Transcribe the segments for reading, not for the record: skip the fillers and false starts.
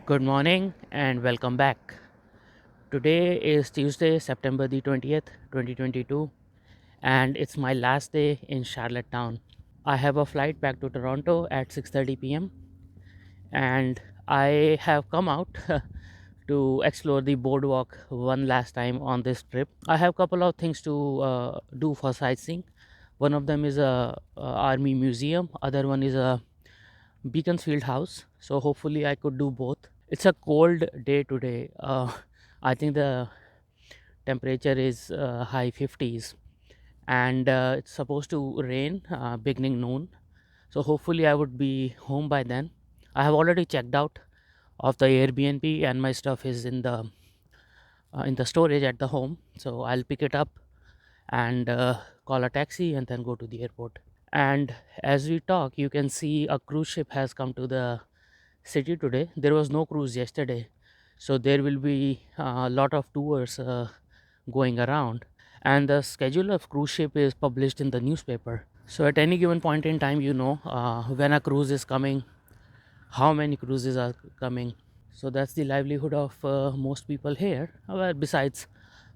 Good morning and welcome back. Today is Tuesday, September the 20th, 2022, and it's my last day in Charlottetown. I have a flight back to Toronto at 6:30 p.m. and I have come out to explore the boardwalk one last time on this trip. I have a couple of things to do for sightseeing. One of them is a army museum, other one is a Beaconsfield house. So hopefully I could do both. It's a cold day today. I think the temperature is high 50s, and it's supposed to rain beginning noon. So hopefully I would be home by then. I have already checked out of the Airbnb, and my stuff is in the storage at the home. So I'll pick it up and call a taxi and then go to the airport. And as we talk, you can see a cruise ship has come to the city today. There was no cruise yesterday, so there will be a lot of tours going around, and the schedule of cruise ship is published in the newspaper. So at any given point in time, when a cruise is coming, how many cruises are coming. So that's the livelihood of most people here, well, besides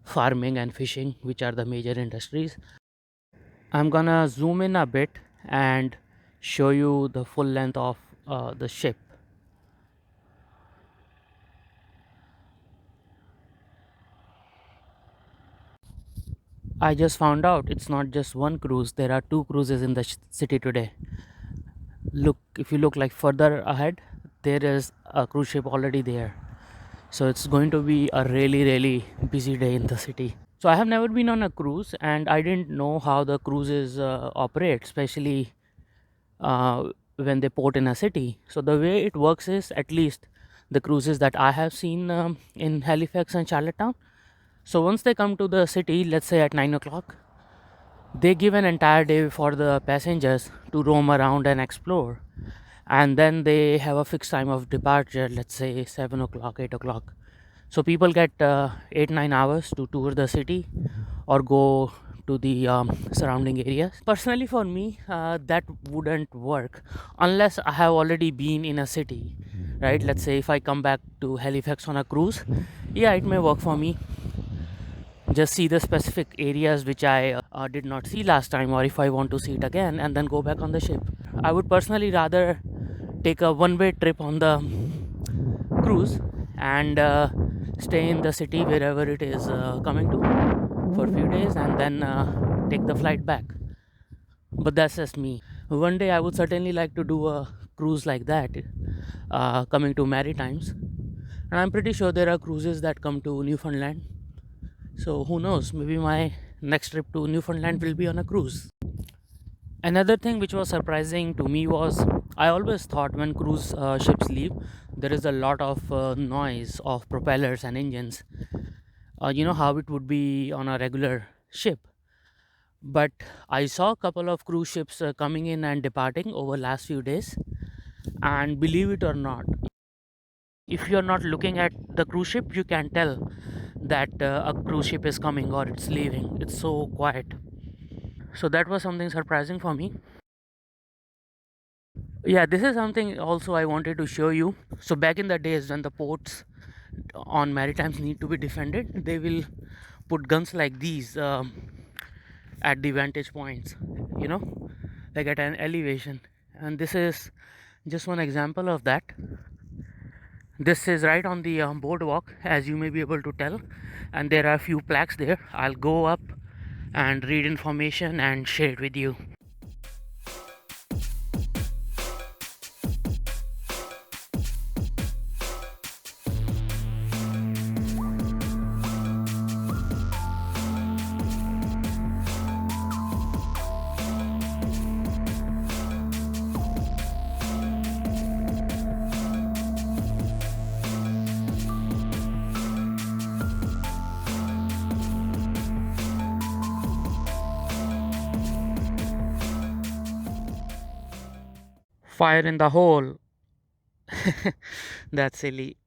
farming and fishing, which are the major industries. I'm gonna zoom in a bit and show you the full length of the ship. I just found out it's not just one cruise. There are two cruises in the city today. Look, if you look like further ahead, there is a cruise ship already there. So it's going to be a really busy day in the city. So I have never been on a cruise, and I didn't know how the cruises operate, especially when they port in a city. So the way it works is, at least the cruises that I have seen in Halifax and Charlottetown. So once they come to the city, let's say at 9 o'clock, they give an entire day for the passengers to roam around and explore, and then they have a fixed time of departure, let's say 7 o'clock, 8 o'clock. So people get 8 9 hours to tour the city or go to the surrounding areas. Personally, for me, that wouldn't work unless I have already been in a city, right? Let's say if I come back to Halifax on a cruise, yeah, it may work for me. Just see the specific areas which I did not see last time, or if I want to see it again, and then go back on the ship. I would personally rather take a one-way trip on the cruise and stay in the city wherever it is coming to for a few days, and then take the flight back. But that's just me. One day I would certainly like to do a cruise like that, coming to Maritimes, and I'm pretty sure there are cruises that come to Newfoundland. So who knows, maybe my next trip to Newfoundland will be on a cruise. Another thing which was surprising to me was, I always thought when cruise ships leave, there is a lot of noise of propellers and engines. You know how it would be on a regular ship. But I saw a couple of cruise ships coming in and departing over last few days, and believe it or not, if you're not looking at the cruise ship, you can tell that a cruise ship is coming or it's leaving. It's so quiet. So that was something surprising for me. Yeah, this is something also I wanted to show you. So back in the days when the ports on maritimes need to be defended, they will put guns like these at the vantage points, you know, like at an elevation. And this is just one example of that. This is right on the boardwalk, as you may be able to tell, and there are a few plaques there. I'll go up and read information and share it with you. Fire in the hole. That's silly.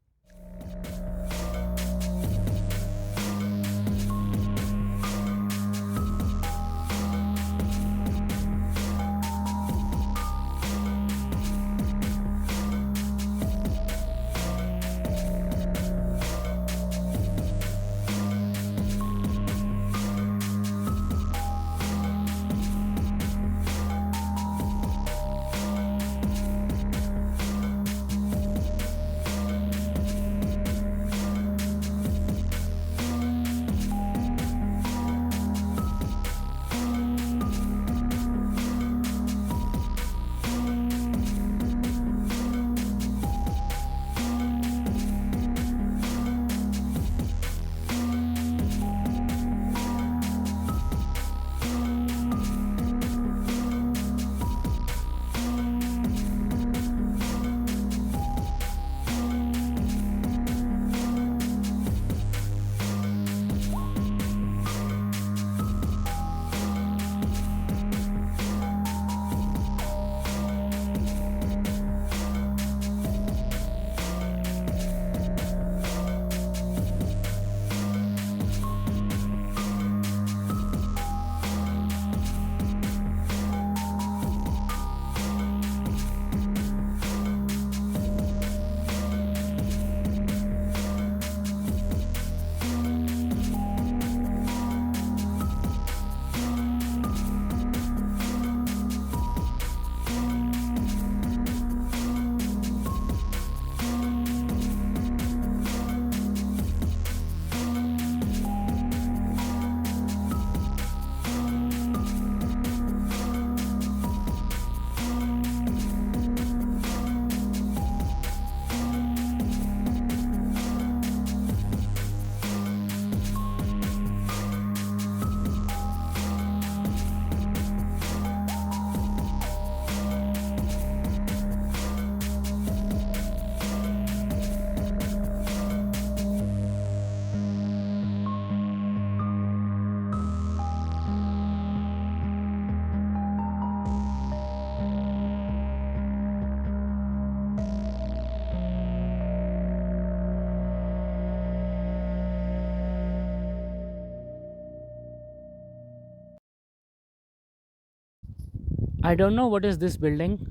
I don't know what is this building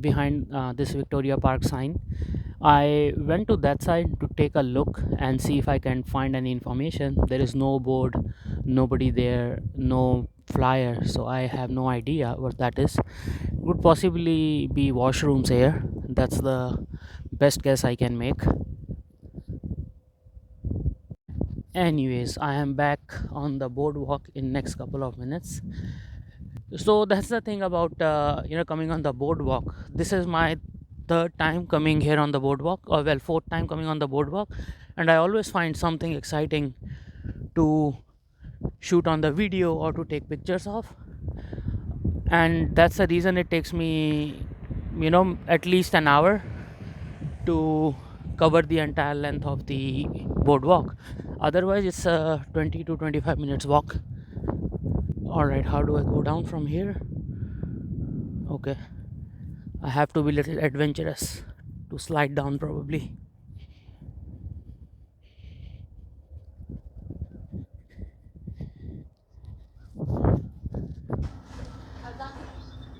behind this Victoria Park sign. I went to that side to take a look and see if I can find any information. There is no board, nobody there, no flyer, so I have no idea what that is. Would possibly be washrooms here. That's the best guess I can make. Anyways, I am back on the boardwalk in next couple of minutes. So that's the thing about coming on the boardwalk. This is my third time coming here on the boardwalk, or well, fourth time coming on the boardwalk, and I always find something exciting to shoot on the video or to take pictures of. And that's the reason it takes me at least an hour to cover the entire length of the boardwalk. Otherwise it's a 20 to 25 minutes walk. All right, how do I go down from here? Okay, I have to be a little adventurous to slide down probably.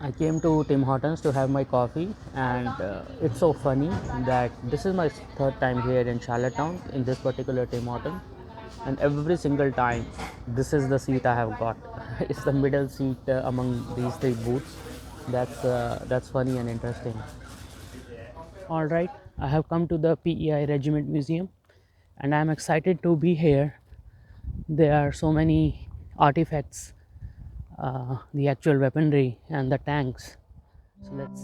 I came to Tim Hortons to have my coffee, and it's so funny that this is my third time here in Charlottetown in this particular Tim Hortons, and every single time this is the seat I have got. It's the middle seat among these three booths. That's funny and interesting. All right, I have come to the PEI Regiment Museum, and I'm excited to be here. There are so many artifacts, the actual weaponry and the tanks. So let's.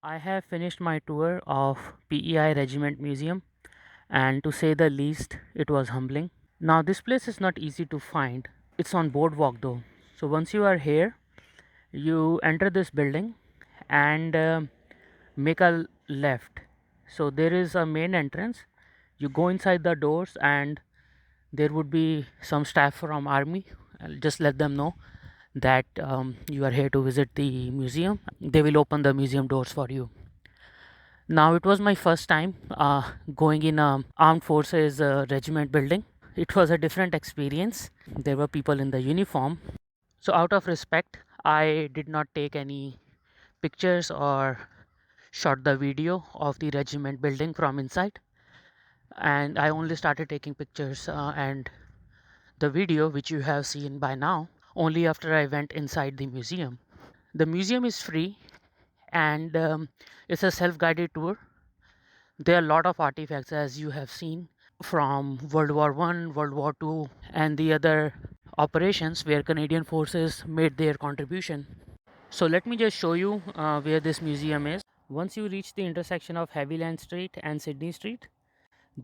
I have finished my tour of PEI Regiment Museum, and to say the least, it was humbling. Now, this place is not easy to find. It's on boardwalk though. So once you are here, you enter this building and make a left. So there is a main entrance. You go inside the doors and there would be some staff from army. I'll just let them know that you are here to visit the museum. They will open the museum doors for you. Now it was my first time going in a armed forces regiment building. It was a different experience. There were people in the uniform. So out of respect, I did not take any pictures or shot the video of the regiment building from inside, and I only started taking pictures and the video which you have seen by now only after I went inside the museum. The museum is free, and it's a self-guided tour. There are a lot of artifacts, as you have seen, from World War I, World War II, and the other operations where Canadian forces made their contribution. So let me just show you where this museum is. Once you reach the intersection of Haviland Street and Sydney Street,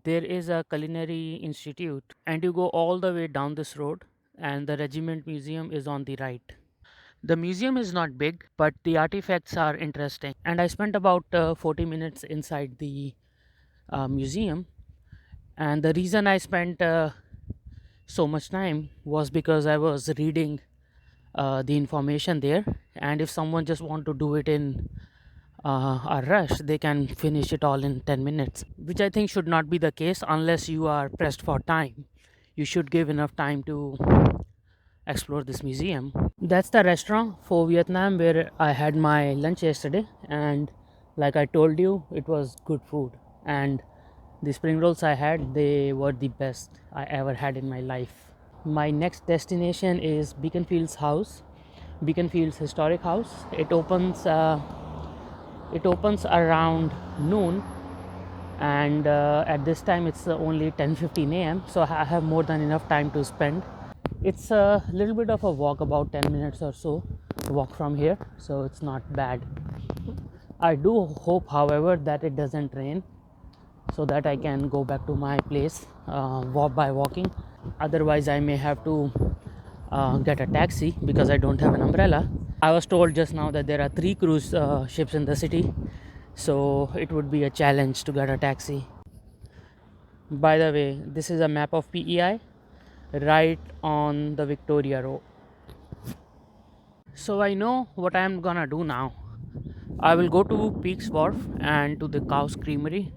there is a culinary institute, and you go all the way down this road, and the regiment museum is on the right. The museum is not big, but the artifacts are interesting, and I spent about 40 minutes inside the museum. And the reason I spent so much time was because I was reading the information there, and if someone just want to do it in a rush, they can finish it all in 10 minutes, which I think should not be the case unless you are pressed for time. You should give enough time to explore this museum. That's the restaurant for Vietnam where I had my lunch yesterday, and like I told you, it was good food. And the spring rolls I had, they were the best I ever had in my life. My next destination is Beaconfield's historic house. It opens around noon, and at this time it's only 10:15 a.m. So I have more than enough time to spend. It's a little bit of a walk, about 10 minutes or so walk from here, so it's not bad. I do hope, however, that it doesn't rain so that I can go back to my place by walking. Otherwise, I may have to get a taxi because I don't have an umbrella. I was told just now that there are 3 cruise ships in the city, so it would be a challenge to get a taxi. By the way, this is a map of PEI right on the Victoria Road. So I know what I'm gonna do now. I will go to Peaks Wharf and to the Cow's Creamery.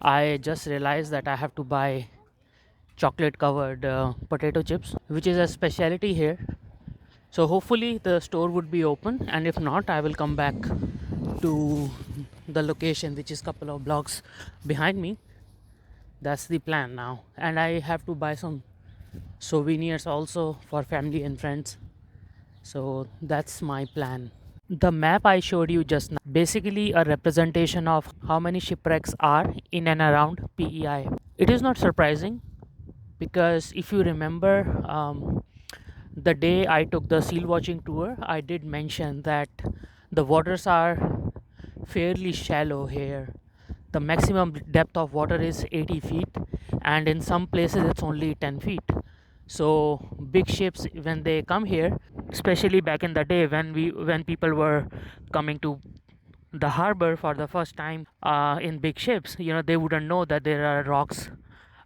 I just realized that I have to buy chocolate covered potato chips, which is a specialty here. So hopefully the store would be open, and if not, I will come back to the location, which is couple of blocks behind me. That's the plan now, and I have to buy some souvenirs also for family and friends. So that's my plan. The map I showed you just now, basically a representation of how many shipwrecks are in and around PEI. It is not surprising because if you remember, the day I took the seal watching tour, I did mention that the waters are fairly shallow here. The maximum depth of water is 80 feet, and in some places it's only 10 feet. So big ships, when they come here, especially back in the day when people were coming to the harbor for the first time in big ships, they wouldn't know that there are rocks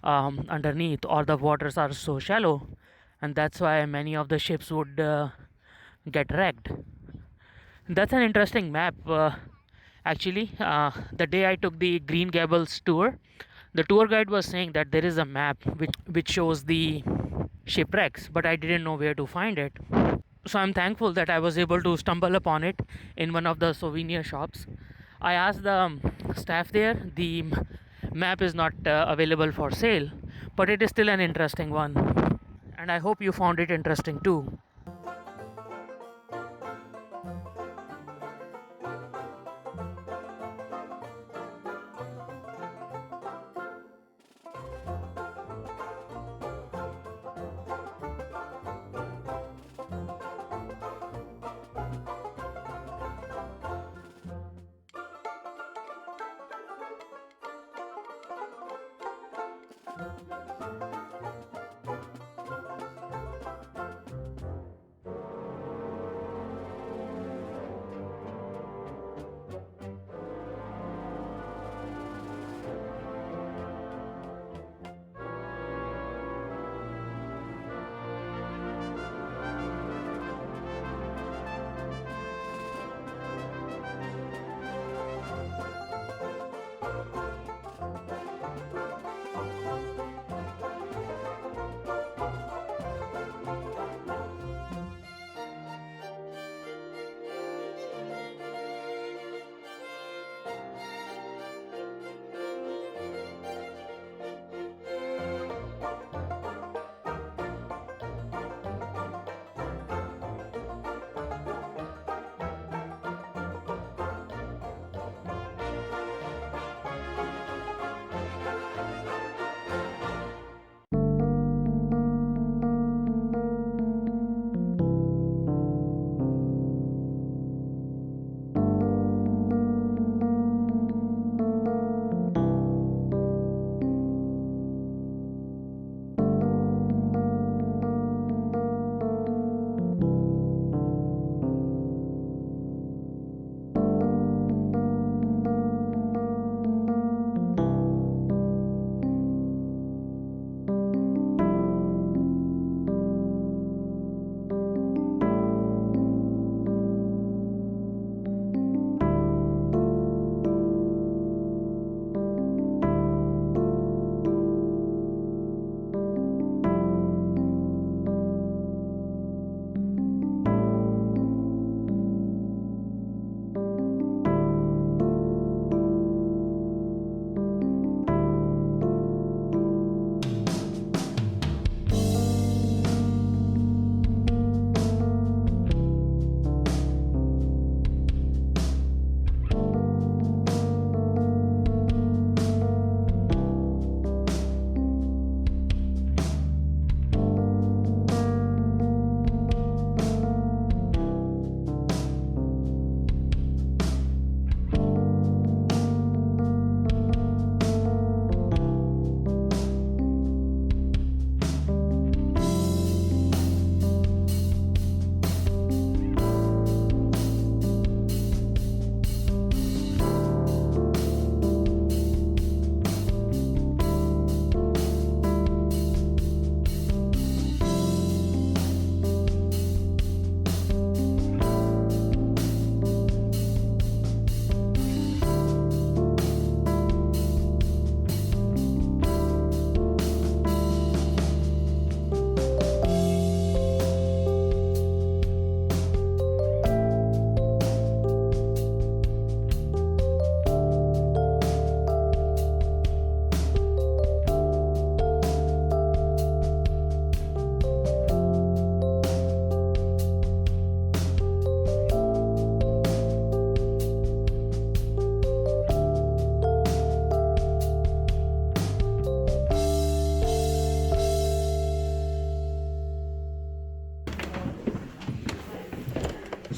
underneath, or the waters are so shallow, and that's why many of the ships would get wrecked. That's an interesting map. Actually, the day I took the Green Gables tour, the tour guide was saying that there is a map which shows the shipwrecks, but I didn't know where to find it. So I'm thankful that I was able to stumble upon it in one of the souvenir shops. I asked the staff there. The map is not available for sale, but it is still an interesting one, and I hope you found it interesting too.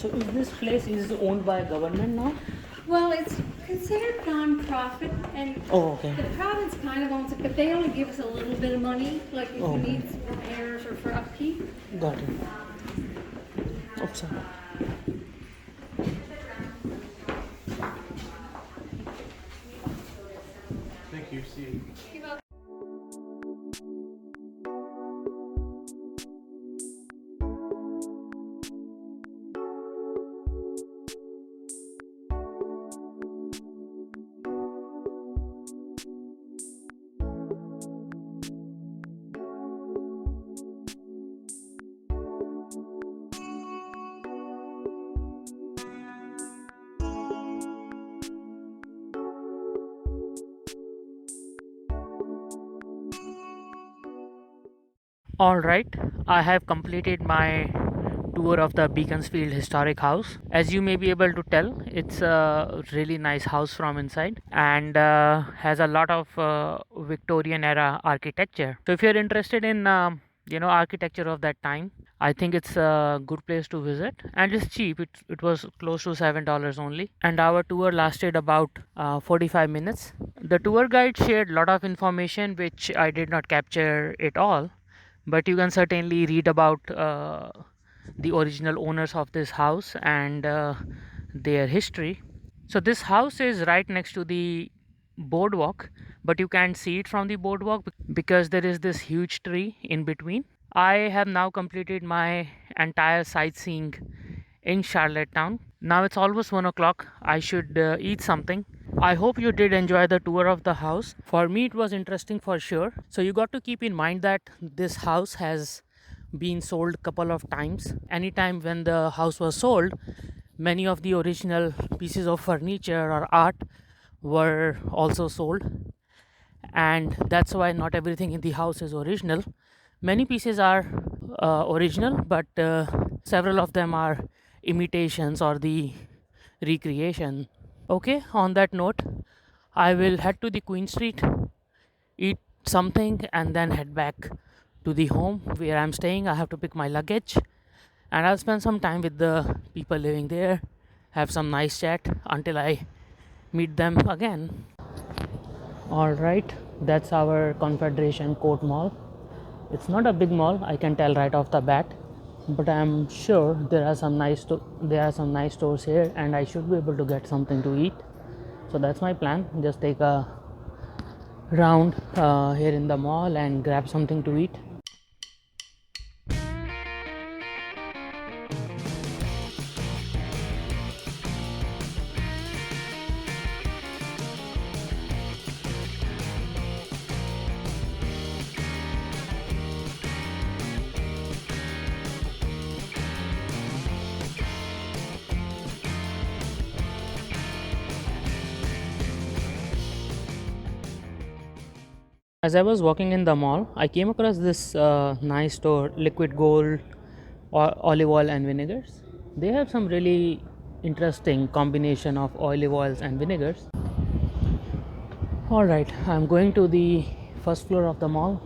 So is this place is owned by government now? Well, it's considered non-profit, and Oh, okay. the province kind of owns it, but they only give us a little bit of money, like if Oh, we okay. need some repairs or for upkeep. Got it. Oops. Thank you. See you. All right, I have completed my tour of the Beaconsfield Historic House. As you may be able to tell, it's a really nice house from inside and has a lot of Victorian era architecture. So if you're interested in architecture of that time, I think it's a good place to visit, and it's cheap. It was close to $7 only, and our tour lasted about 45 minutes. The tour guide shared a lot of information which I did not capture it all, but you can certainly read about the original owners of this house and their history. So this house is right next to the boardwalk, but you can't see it from the boardwalk because there is this huge tree in between. I have now completed my entire sightseeing in Charlottetown. Now it's almost 1 o'clock. I should eat something. I hope you did enjoy the tour of the house. For me, it was interesting for sure. So you got to keep in mind that this house has been sold a couple of times. Anytime when the house was sold, many of the original pieces of furniture or art were also sold, and that's why not everything in the house is original. Many pieces are original, but several of them are imitations or the recreation. Okay, on that note, I will head to the Queen Street, eat something, and then head back to the home where I'm staying. I have to pick my luggage, and I'll spend some time with the people living there, have some nice chat until I meet them again. All right, that's our Confederation Court Mall. It's not a big mall, I can tell right off the bat, but I'm sure there are some nice stores here, and I should be able to get something to eat. So that's my plan. Just take a round here in the mall and grab something to eat. As I was walking in the mall, I came across this nice store, Liquid Gold Olive Oil and Vinegars. They have some really interesting combination of olive oils and vinegars. All right, I'm going to the first floor of the mall.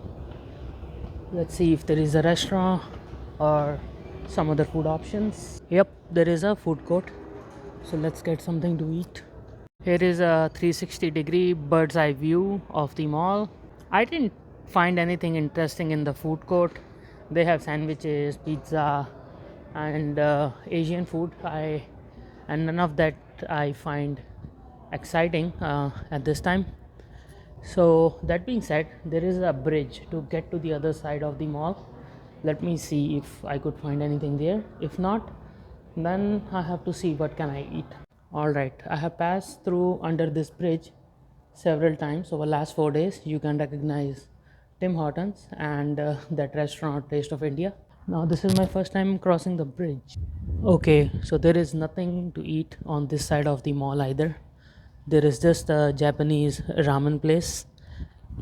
Let's see if there is a restaurant or some other food options. Yep, there is a food court. So let's get something to eat. Here is a 360-degree bird's eye view of the mall. I didn't find anything interesting in the food court. They have sandwiches, pizza, and Asian food. And none of that I find exciting at this time. So that being said, there is a bridge to get to the other side of the mall. Let me see if I could find anything there. If not, then I have to see what can I eat. All right, I have passed through under this bridge several times over last 4 days. You can recognize Tim Hortons and that restaurant Taste of India. Now this is my first time crossing the bridge. Okay, so there is nothing to eat on this side of the mall either. There is just a Japanese ramen place,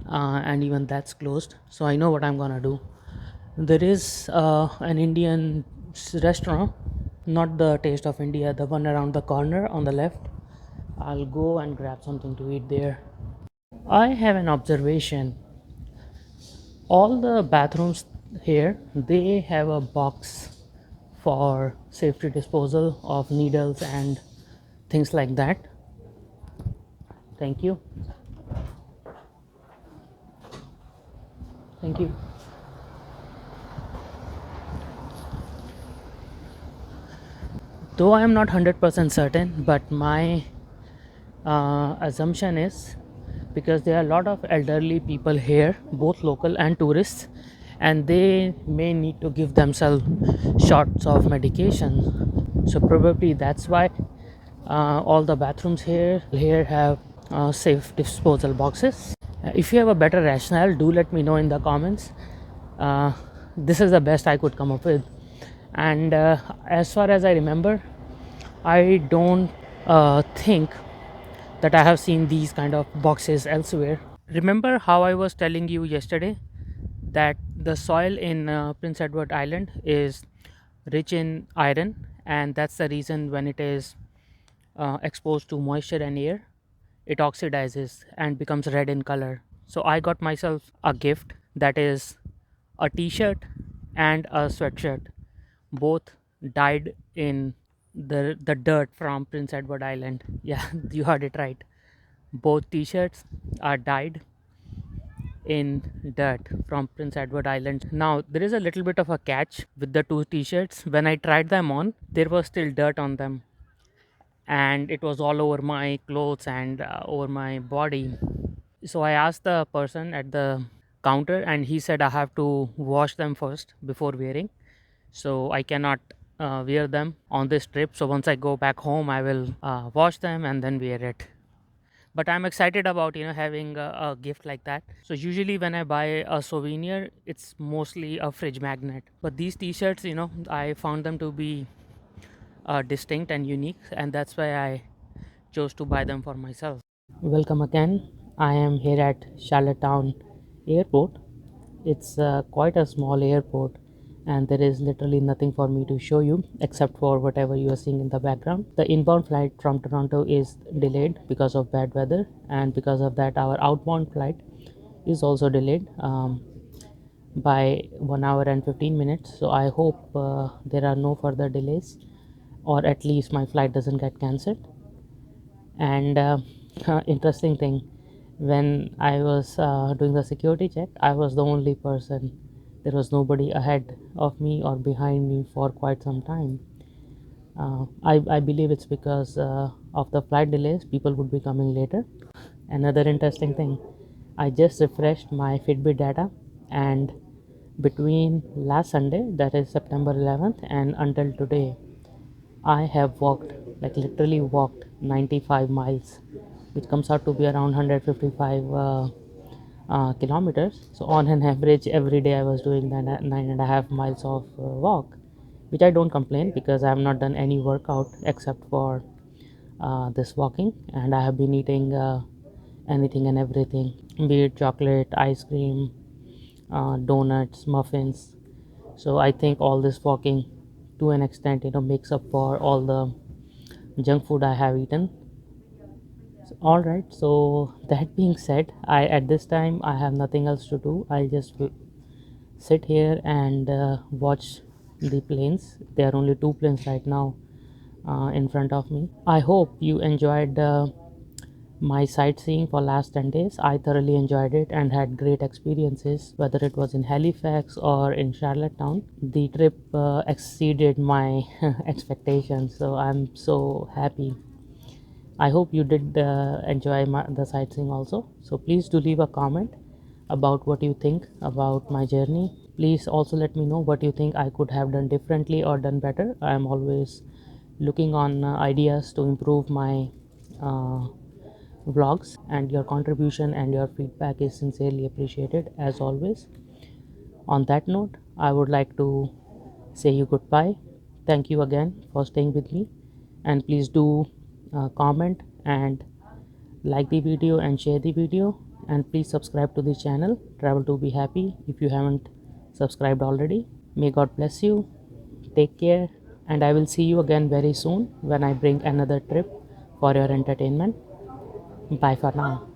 and even that's closed. So I know what I'm gonna do. There is an Indian restaurant, not the Taste of India, the one around the corner on the left. I'll go and grab something to eat there. I have an observation. All the bathrooms here, they have a box for safety disposal of needles and things like that. Thank you. Thank you. Though I am not 100% certain, but my assumption is because there are a lot of elderly people here, both local and tourists, and they may need to give themselves shots of medication. So probably that's why all the bathrooms here have safe disposal boxes. If you have a better rationale, do let me know in the comments. uh, this is the best I could come up with, and as far as I remember, I don't think that I have seen these kind of boxes elsewhere. Remember how I was telling you yesterday that the soil in Prince Edward Island is rich in iron, and that's the reason when it is exposed to moisture and air, it oxidizes and becomes red in color. So I got myself a gift that is a t-shirt and a sweatshirt, both dyed in the dirt from Prince Edward Island. Yeah, you heard it right. Both t-shirts are dyed in dirt from Prince Edward Island. Now, there is a little bit of a catch with the two t-shirts. When I tried them on, there was still dirt on them, and it was all over my clothes and over my body. So I asked the person at the counter, and he said I have to wash them first before wearing. So I cannot wear them on this trip. So once I go back home, I will wash them and then wear it. But I'm excited about having a gift like that. So usually when I buy a souvenir, it's mostly a fridge magnet. But these T-shirts, I found them to be distinct and unique, and that's why I chose to buy them for myself. Welcome again. I am here at Charlottetown Airport. It's quite a small airport, and there is literally nothing for me to show you except for whatever you are seeing in the background. The inbound flight from Toronto is delayed because of bad weather, and because of that, our outbound flight is also delayed by 1 hour and 15 minutes. So I hope there are no further delays, or at least my flight doesn't get cancelled. And interesting thing, when I was doing the security check, I was the only person. There was nobody ahead of me or behind me for quite some time. I believe it's because of the flight delays, people would be coming later. Another interesting thing, I just refreshed my Fitbit data, and between last Sunday, that is September 11th, and until today, I have walked, like literally walked 95 miles, which comes out to be around 155 kilometers. So on an average, every day I was doing 9.5 miles of walk, which I don't complain because I have not done any workout except for this walking, and I have been eating anything and everything, be it chocolate, ice cream, donuts, muffins. So I think all this walking to an extent makes up for all the junk food I have eaten. All right, so that being said, I at this time I have nothing else to do. I just sit here and watch the planes. There are only two planes right now in front of me. I hope you enjoyed my sightseeing for last 10 days. I thoroughly enjoyed it and had great experiences, whether it was in Halifax or in Charlottetown. The trip exceeded my expectations, so I'm so happy. I hope you did enjoy the sightseeing also. So please do leave a comment about what you think about my journey. Please also let me know what you think I could have done differently or done better. I am always looking on ideas to improve my vlogs, and your contribution and your feedback is sincerely appreciated as always. On that note, I would like to say you goodbye. Thank you again for staying with me, and please do comment and like the video and share the video, and please subscribe to the channel Travel to Be Happy if you haven't subscribed already. May God bless you. Take care, and I will see you again very soon when I bring another trip for your entertainment. Bye for now.